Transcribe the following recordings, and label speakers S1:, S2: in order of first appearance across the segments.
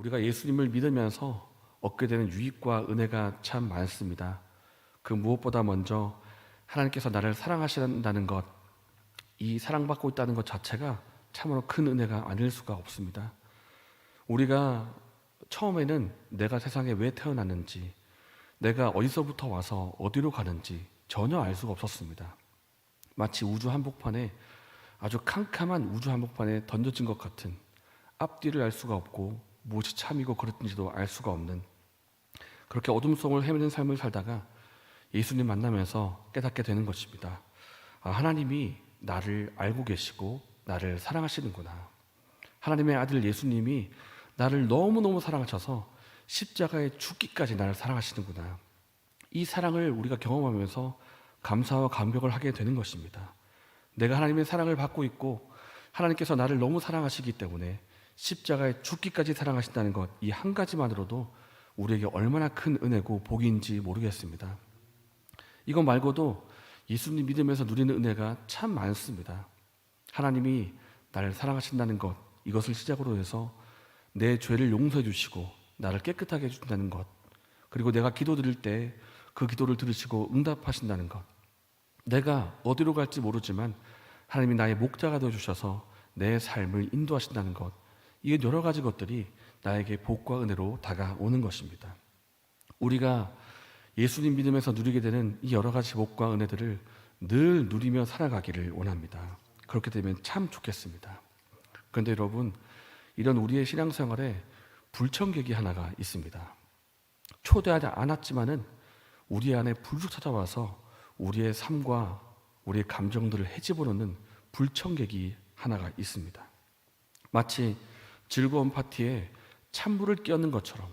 S1: 우리가 예수님을 믿으면서 얻게 되는 유익과 은혜가 참 많습니다. 그 무엇보다 먼저 하나님께서 나를 사랑하신다는 것, 이 사랑받고 있다는 것 자체가 참으로 큰 은혜가 아닐 수가 없습니다. 우리가 처음에는 내가 세상에 왜 태어났는지, 내가 어디서부터 와서 어디로 가는지 전혀 알 수가 없었습니다. 마치 우주 한복판에, 아주 캄캄한 우주 한복판에 던져진 것 같은, 앞뒤를 알 수가 없고 무엇이 참이고 그릇인지도 알 수가 없는, 그렇게 어둠 속을 헤매는 삶을 살다가 예수님 만나면서 깨닫게 되는 것입니다. 하나님이 나를 알고 계시고 나를 사랑하시는구나. 하나님의 아들 예수님이 나를 너무너무 사랑하셔서 십자가에 죽기까지 나를 사랑하시는구나. 이 사랑을 우리가 경험하면서 감사와 감격을 하게 되는 것입니다. 내가 하나님의 사랑을 받고 있고 하나님께서 나를 너무 사랑하시기 때문에 십자가에 죽기까지 사랑하신다는 것, 이 한 가지만으로도 우리에게 얼마나 큰 은혜고 복인지 모르겠습니다. 이것 말고도 예수님 믿으면서 누리는 은혜가 참 많습니다. 하나님이 나를 사랑하신다는 것, 이것을 시작으로 해서 내 죄를 용서해 주시고 나를 깨끗하게 해준다는 것, 그리고 내가 기도드릴 때 그 기도를 들으시고 응답하신다는 것, 내가 어디로 갈지 모르지만 하나님이 나의 목자가 되어주셔서 내 삶을 인도하신다는 것, 이게 여러 가지 것들이 나에게 복과 은혜로 다가오는 것입니다. 우리가 예수님 믿으면서 누리게 되는 이 여러 가지 복과 은혜들을 늘 누리며 살아가기를 원합니다. 그렇게 되면 참 좋겠습니다. 그런데 여러분, 이런 우리의 신앙생활에 불청객이 하나가 있습니다. 초대하지 않았지만은 우리 안에 불쑥 찾아와서 우리의 삶과 우리의 감정들을 헤집어놓는 불청객이 하나가 있습니다. 마치 즐거운 파티에 찬물을 끼얹는 것처럼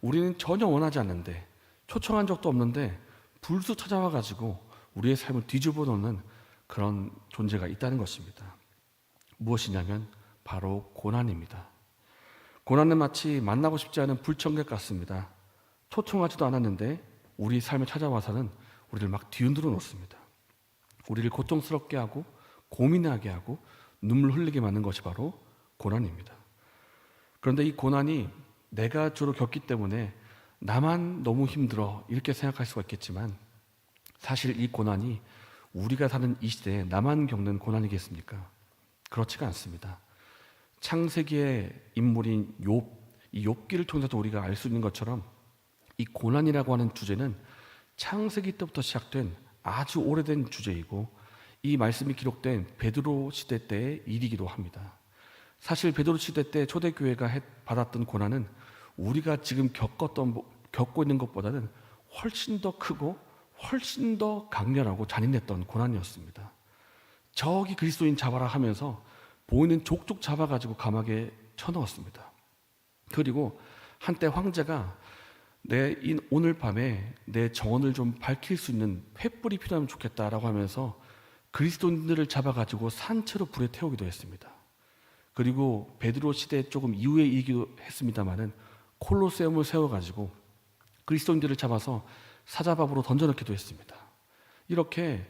S1: 우리는 전혀 원하지 않는데, 초청한 적도 없는데 불쑥 찾아와가지고 우리의 삶을 뒤집어 놓는 그런 존재가 있다는 것입니다. 무엇이냐면 바로 고난입니다. 고난은 마치 만나고 싶지 않은 불청객 같습니다. 초청하지도 않았는데 우리 삶에 찾아와서는 우리를 막 뒤흔들어 놓습니다. 우리를 고통스럽게 하고 고민하게 하고 눈물 흘리게 만든 것이 바로 고난입니다. 그런데 이 고난이 내가 주로 겪기 때문에 나만 너무 힘들어 이렇게 생각할 수가 있겠지만, 사실 이 고난이 우리가 사는 이 시대에 나만 겪는 고난이겠습니까? 그렇지가 않습니다. 창세기의 인물인 욥, 이 욥기를 통해서도 우리가 알 수 있는 것처럼 이 고난이라고 하는 주제는 창세기 때부터 시작된 아주 오래된 주제이고, 이 말씀이 기록된 베드로 시대 때의 일이기도 합니다. 사실 베드로 시대 때 초대교회가 받았던 고난은 우리가 지금 겪고 있는 것보다는 훨씬 더 크고 훨씬 더 강렬하고 잔인했던 고난이었습니다. 저기 그리스도인 잡아라 하면서 보이는 족족 잡아가지고 감옥에 쳐넣었습니다. 그리고 한때 황제가 오늘 밤에 내 정언을 좀 밝힐 수 있는 횃불이 필요하면 좋겠다라고 하면서 그리스도인들을 잡아가지고 산채로 불에 태우기도 했습니다. 그리고 베드로 시대 조금 이후에 일기도 했습니다마는 콜로세움을 세워가지고 그리스도인들을 잡아서 사자밥으로 던져넣기도 했습니다. 이렇게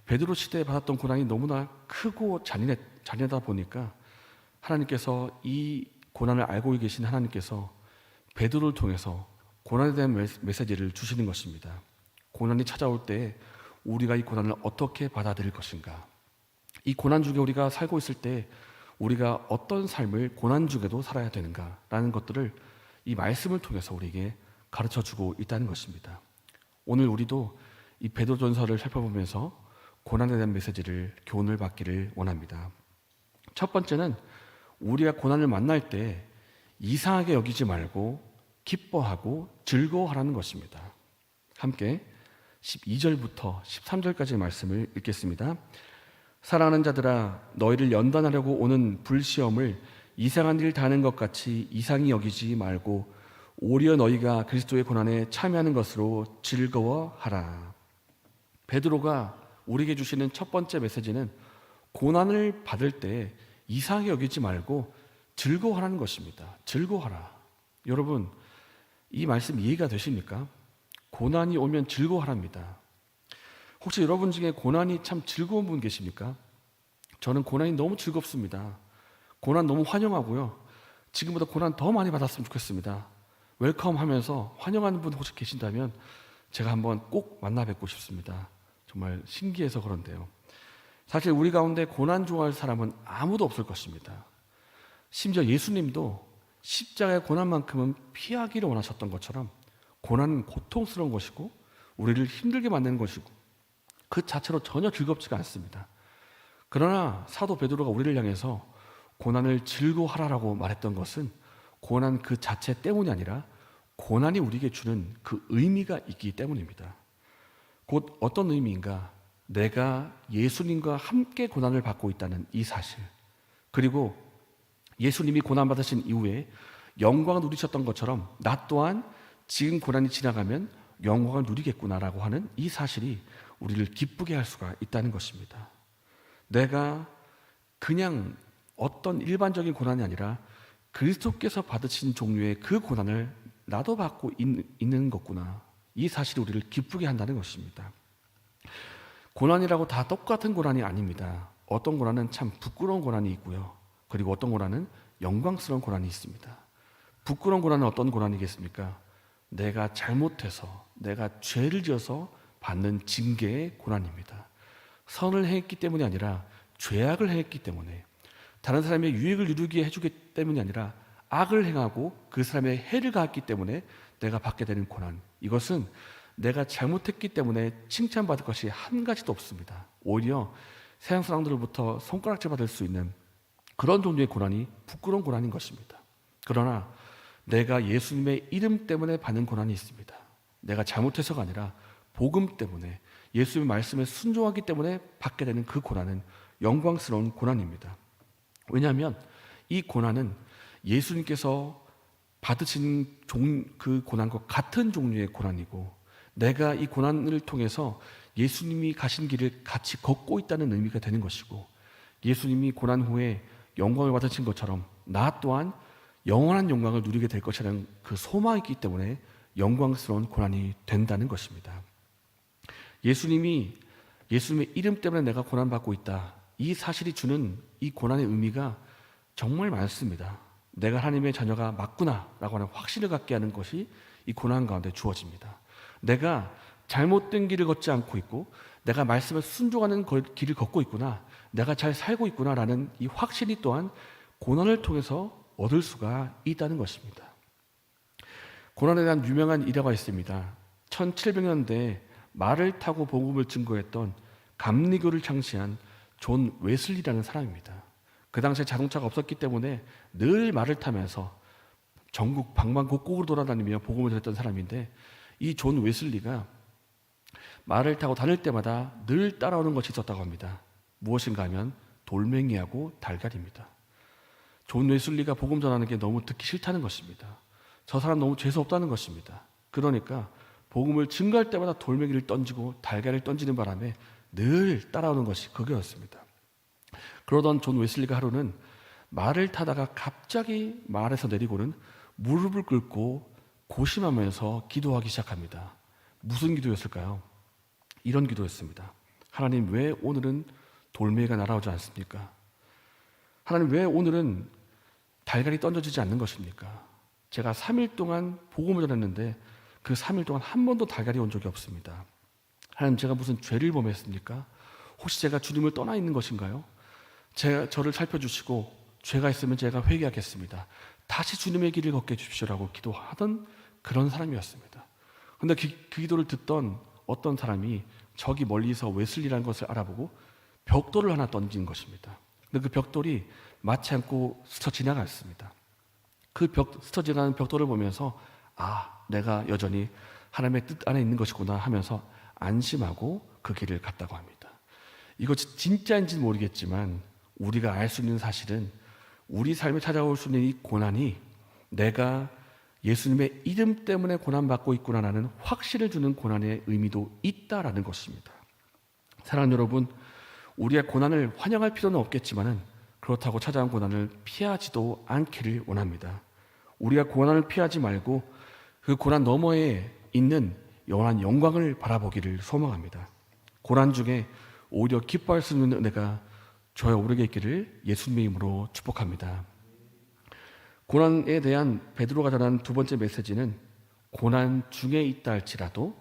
S1: 베드로 시대에 받았던 고난이 너무나 크고 잔인하다 보니까 하나님께서, 이 고난을 알고 계신 하나님께서 베드로를 통해서 고난에 대한 메시지를 주시는 것입니다. 고난이 찾아올 때 우리가 이 고난을 어떻게 받아들일 것인가, 이 고난 중에 우리가 살고 있을 때 우리가 어떤 삶을 고난 중에도 살아야 되는가라는 것들을 이 말씀을 통해서 우리에게 가르쳐주고 있다는 것입니다. 오늘 우리도 이 베드로전서를 살펴보면서 고난에 대한 메시지를, 교훈을 받기를 원합니다. 첫 번째는 우리가 고난을 만날 때 이상하게 여기지 말고 기뻐하고 즐거워하라는 것입니다. 함께 12절부터 13절까지의 말씀을 읽겠습니다. 사랑하는 자들아, 너희를 연단하려고 오는 불시험을 이상한 일 다하는 것 같이 이상히 여기지 말고 오히려 너희가 그리스도의 고난에 참여하는 것으로 즐거워하라. 베드로가 우리에게 주시는 첫 번째 메시지는 고난을 받을 때 이상하게 여기지 말고 즐거워하라는 것입니다. 즐거워하라. 여러분, 이 말씀 이해가 되십니까? 고난이 오면 즐거워하랍니다. 혹시 여러분 중에 고난이 참 즐거운 분 계십니까? 저는 고난이 너무 즐겁습니다. 고난 너무 환영하고요. 지금보다 고난 더 많이 받았으면 좋겠습니다. 웰컴 하면서 환영하는 분 혹시 계신다면 제가 한번 꼭 만나 뵙고 싶습니다. 정말 신기해서 그런데요. 사실 우리 가운데 고난 좋아할 사람은 아무도 없을 것입니다. 심지어 예수님도 십자가의 고난만큼은 피하기를 원하셨던 것처럼 고난은 고통스러운 것이고 우리를 힘들게 만드는 것이고 그 자체로 전혀 즐겁지가 않습니다. 그러나 사도 베드로가 우리를 향해서 고난을 즐거워하라라고 말했던 것은 고난 그 자체 때문이 아니라 고난이 우리에게 주는 그 의미가 있기 때문입니다. 곧 어떤 의미인가? 내가 예수님과 함께 고난을 받고 있다는 이 사실, 그리고 예수님이 고난받으신 이후에 영광을 누리셨던 것처럼 나 또한 지금 고난이 지나가면 영광을 누리겠구나라고 하는 이 사실이 우리를 기쁘게 할 수가 있다는 것입니다. 내가 그냥 어떤 일반적인 고난이 아니라 그리스도께서 받으신 종류의 그 고난을 나도 받고 있는 것구나, 이 사실이 우리를 기쁘게 한다는 것입니다. 고난이라고 다 똑같은 고난이 아닙니다. 어떤 고난은 참 부끄러운 고난이 있고요, 그리고 어떤 고난은 영광스러운 고난이 있습니다. 부끄러운 고난은 어떤 고난이겠습니까? 내가 잘못해서, 내가 죄를 지어서 받는 징계의 고난입니다. 선을 행했기 때문이 아니라 죄악을 행했기 때문에, 다른 사람의 유익을 누리게 해주기 때문이 아니라 악을 행하고 그 사람의 해를 가했기 때문에 내가 받게 되는 고난, 이것은 내가 잘못했기 때문에 칭찬받을 것이 한 가지도 없습니다. 오히려 세상 사람들로부터 손가락질 받을 수 있는 그런 종류의 고난이 부끄러운 고난인 것입니다. 그러나 내가 예수님의 이름 때문에 받는 고난이 있습니다. 내가 잘못해서가 아니라 복음 때문에, 예수님의 말씀에 순종하기 때문에 받게 되는 그 고난은 영광스러운 고난입니다. 왜냐하면 이 고난은 예수님께서 받으신 그 고난과 같은 종류의 고난이고, 내가 이 고난을 통해서 예수님이 가신 길을 같이 걷고 있다는 의미가 되는 것이고, 예수님이 고난 후에 영광을 받으신 것처럼 나 또한 영원한 영광을 누리게 될 것이라는 그 소망이 있기 때문에 영광스러운 고난이 된다는 것입니다. 예수님의 이름 때문에 내가 고난받고 있다, 이 사실이 주는 이 고난의 의미가 정말 많습니다. 내가 하나님의 자녀가 맞구나 라고 하는 확신을 갖게 하는 것이 이 고난 가운데 주어집니다. 내가 잘못된 길을 걷지 않고 있고 내가 말씀을 순종하는 길을 걷고 있구나, 내가 잘 살고 있구나 라는 이 확신이 또한 고난을 통해서 얻을 수가 있다는 것입니다. 고난에 대한 유명한 일화가 있습니다. 1700년대에 말을 타고 복음을 증거했던 감리교를 창시한 존 웨슬리라는 사람입니다. 그 당시에 자동차가 없었기 때문에 늘 말을 타면서 전국 방방곡곡으로 돌아다니며 복음을 전했던 사람인데, 이 존 웨슬리가 말을 타고 다닐 때마다 늘 따라오는 것이 있었다고 합니다. 무엇인가 하면 돌멩이하고 달걀입니다. 존 웨슬리가 복음 전하는 게 너무 듣기 싫다는 것입니다. 저 사람 너무 재수없다는 것입니다. 그러니까 복음을 증거할 때마다 돌멩이를 던지고 달걀을 던지는 바람에 늘 따라오는 것이 그거였습니다. 그러던 존 웨슬리가 하루는 말을 타다가 갑자기 말에서 내리고는 무릎을 꿇고 고심하면서 기도하기 시작합니다. 무슨 기도였을까요? 이런 기도였습니다. 하나님, 왜 오늘은 돌멩이가 날아오지 않습니까? 하나님, 왜 오늘은 달걀이 던져지지 않는 것입니까? 제가 3일 동안 복음을 전했는데 그 3일 동안 한 번도 달걀이 온 적이 없습니다. 하나님, 제가 무슨 죄를 범했습니까? 혹시 제가 주님을 떠나 있는 것인가요? 저를 살펴주시고 죄가 있으면 제가 회개하겠습니다. 다시 주님의 길을 걷게 해주십시오라고 기도하던 그런 사람이었습니다. 그런데 그 기도를 듣던 어떤 사람이 저기 멀리서 웨슬리라는 것을 알아보고 벽돌을 하나 던진 것입니다. 근데 그 벽돌이 맞지 않고 스쳐 지나갔습니다. 스쳐 지나가는 벽돌을 보면서 내가 여전히 하나님의 뜻 안에 있는 것이구나 하면서 안심하고 그 길을 갔다고 합니다. 이것이 진짜인지는 모르겠지만 우리가 알 수 있는 사실은 우리 삶에 찾아올 수 있는 이 고난이 내가 예수님의 이름 때문에 고난받고 있구나라는 확신을 주는 고난의 의미도 있다라는 것입니다. 사랑하는 여러분, 우리의 고난을 환영할 필요는 없겠지만은 그렇다고 찾아온 고난을 피하지도 않기를 원합니다. 우리가 고난을 피하지 말고 그 고난 너머에 있는 영원한 영광을 바라보기를 소망합니다. 고난 중에 오히려 기뻐할 수 있는 은혜가 저와 우리에게 있기를 예수님의 이름으로 축복합니다. 고난에 대한 베드로가 전하는 두 번째 메시지는 고난 중에 있다 할지라도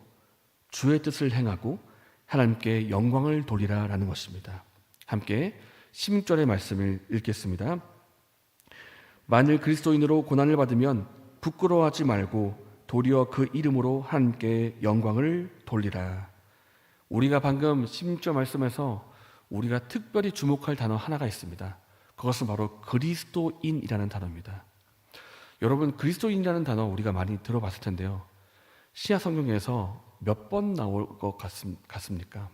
S1: 주의 뜻을 행하고 하나님께 영광을 돌리라라는 것입니다. 함께 16절의 말씀을 읽겠습니다. 만일 그리스도인으로 고난을 받으면 부끄러워하지 말고 도리어 그 이름으로 하나님께 영광을 돌리라. 우리가 방금 16절 말씀에서 우리가 특별히 주목할 단어 하나가 있습니다. 그것은 바로 그리스도인이라는 단어입니다. 여러분, 그리스도인이라는 단어 우리가 많이 들어봤을 텐데요. 신약 성경에서 몇 번 나올 것 같습니까?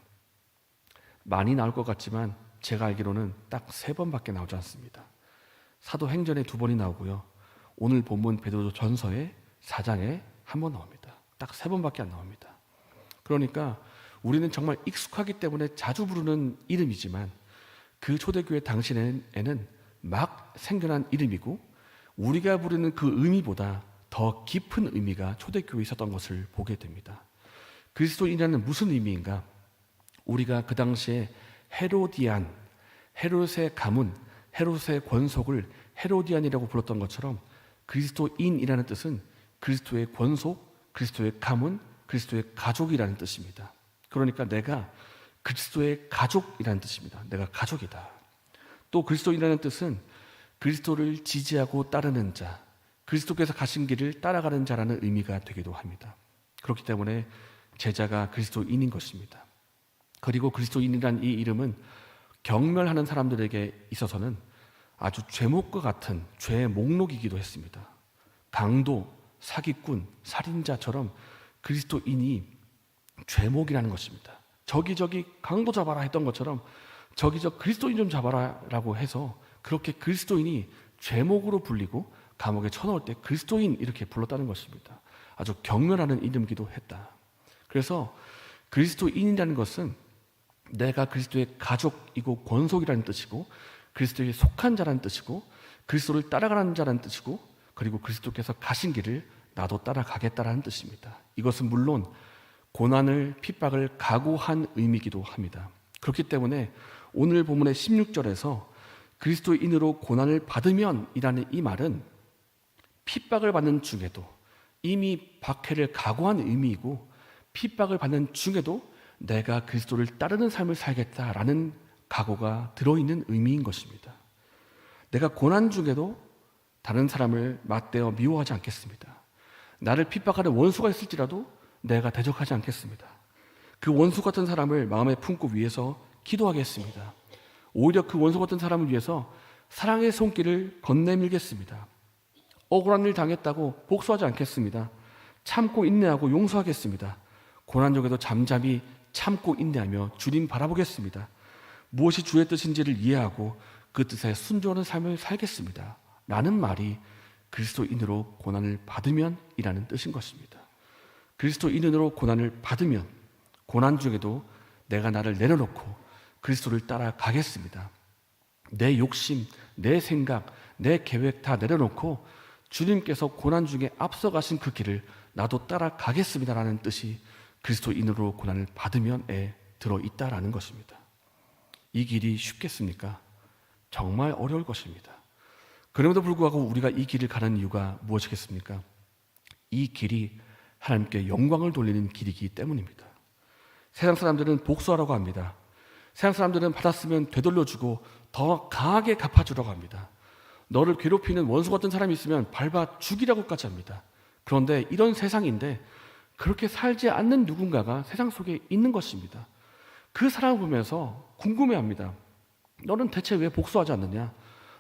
S1: 많이 나올 것 같지만 제가 알기로는 딱 3번밖에 나오지 않습니다. 사도행전에 2번이 나오고요. 오늘 본문 베드로 전서에 4장에 1번 나옵니다. 딱 3번밖에 안 나옵니다. 그러니까 우리는 정말 익숙하기 때문에 자주 부르는 이름이지만 그 초대교회 당시에는 막 생겨난 이름이고 우리가 부르는 그 의미보다 더 깊은 의미가 초대교회에 있었던 것을 보게 됩니다. 그리스도인이라는 무슨 의미인가? 우리가 그 당시에 헤로디안, 헤롯의 가문, 헤롯의 권속을 헤로디안이라고 불렀던 것처럼 그리스도인이라는 뜻은 그리스도의 권속, 그리스도의 가문, 그리스도의 가족이라는 뜻입니다. 그러니까 내가 그리스도의 가족이라는 뜻입니다. 내가 가족이다. 또 그리스도인이라는 뜻은 그리스도를 지지하고 따르는 자, 그리스도께서 가신 길을 따라가는 자라는 의미가 되기도 합니다. 그렇기 때문에 제자가 그리스도인인 것입니다. 그리고 그리스도인이란 이 이름은 경멸하는 사람들에게 있어서는 아주 죄목과 같은 죄의 목록이기도 했습니다. 강도, 사기꾼, 살인자처럼 그리스도인이 죄목이라는 것입니다. 저기 강도 잡아라 했던 것처럼 저기 그리스도인 좀 잡아라 라고 해서 그렇게 그리스도인이 죄목으로 불리고 감옥에 쳐넣을 때 그리스도인 이렇게 불렀다는 것입니다. 아주 경멸하는 이름이기도 했다. 그래서 그리스도인이라는 것은 내가 그리스도의 가족이고 권속이라는 뜻이고 그리스도에 속한 자라는 뜻이고 그리스도를 따라가는 자라는 뜻이고 그리고 그리스도께서 가신 길을 나도 따라가겠다라는 뜻입니다. 이것은 물론 고난을 핍박을 각오한 의미이기도 합니다. 그렇기 때문에 오늘 본문의 16절에서 그리스도인으로 고난을 받으면 이라는 이 말은 핍박을 받는 중에도 이미 박해를 각오한 의미이고 핍박을 받는 중에도 내가 그리스도를 따르는 삶을 살겠다라는 각오가 들어있는 의미인 것입니다. 내가 고난 중에도 다른 사람을 맞대어 미워하지 않겠습니다. 나를 핍박하는 원수가 있을지라도 내가 대적하지 않겠습니다. 그 원수 같은 사람을 마음에 품고 위해서 기도하겠습니다. 오히려 그 원수 같은 사람을 위해서 사랑의 손길을 건네밀겠습니다. 억울한 일 당했다고 복수하지 않겠습니다. 참고 인내하고 용서하겠습니다. 고난 중에도 잠잠히 참고 인내하며 주님 바라보겠습니다. 무엇이 주의 뜻인지를 이해하고 그 뜻에 순종하는 삶을 살겠습니다. 라는 말이 그리스도인으로 고난을 받으면 이라는 뜻인 것입니다. 그리스도인으로 고난을 받으면 고난 중에도 내가 나를 내려놓고 그리스도를 따라가겠습니다. 내 욕심, 내 생각, 내 계획 다 내려놓고 주님께서 고난 중에 앞서가신 그 길을 나도 따라가겠습니다라는 뜻이 그리스도인으로 고난을 받으면에 들어있다라는 것입니다. 이 길이 쉽겠습니까? 정말 어려울 것입니다. 그럼에도 불구하고 우리가 이 길을 가는 이유가 무엇이겠습니까? 이 길이 하나님께 영광을 돌리는 길이기 때문입니다. 세상 사람들은 복수하라고 합니다. 세상 사람들은 받았으면 되돌려주고 더 강하게 갚아주라고 합니다. 너를 괴롭히는 원수 같은 사람이 있으면 밟아 죽이라고까지 합니다. 그런데 이런 세상인데 그렇게 살지 않는 누군가가 세상 속에 있는 것입니다. 그 사람을 보면서 궁금해합니다. 너는 대체 왜 복수하지 않느냐?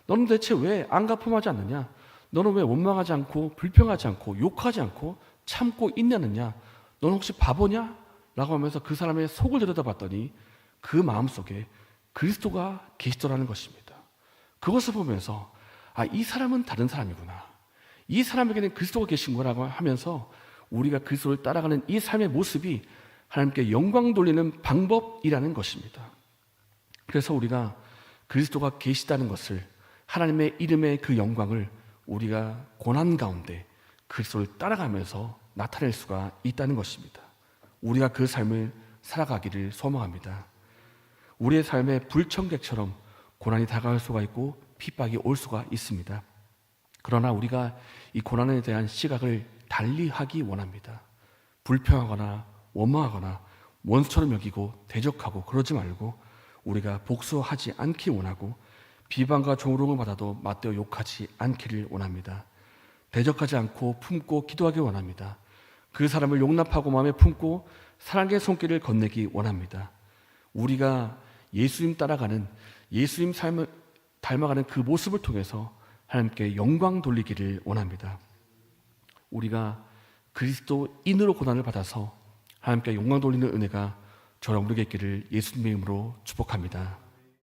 S1: 너는 대체 왜 안 갚음하지 않느냐? 너는 왜 원망하지 않고 불평하지 않고 욕하지 않고 참고 인내느냐? 너는 혹시 바보냐? 라고 하면서 그 사람의 속을 들여다봤더니 그 마음속에 그리스도가 계시더라는 것입니다. 그것을 보면서 이 사람은 다른 사람이구나. 이 사람에게는 그리스도가 계신 거라고 하면서 우리가 그리스도를 따라가는 이 삶의 모습이 하나님께 영광 돌리는 방법이라는 것입니다. 그래서 우리가 그리스도가 계시다는 것을 하나님의 이름의 그 영광을 우리가 고난 가운데 그리스도를 따라가면서 나타낼 수가 있다는 것입니다. 우리가 그 삶을 살아가기를 소망합니다. 우리의 삶에 불청객처럼 고난이 다가올 수가 있고 핍박이 올 수가 있습니다. 그러나 우리가 이 고난에 대한 시각을 달리하기 원합니다. 불평하거나 원망하거나 원수처럼 여기고 대적하고 그러지 말고 우리가 복수하지 않기 원하고 비방과 조롱을 받아도 맞대어 욕하지 않기를 원합니다. 대적하지 않고 품고 기도하기 원합니다. 그 사람을 용납하고 마음에 품고 사랑의 손길을 건네기 원합니다. 우리가 예수님 따라가는 예수님 삶을 닮아가는 그 모습을 통해서 하나님께 영광 돌리기를 원합니다. 우리가 그리스도인으로 고난을 받아서 하나님께 영광 돌리는 은혜가 저와 우리에게 있기를 예수님의 이름으로 축복합니다.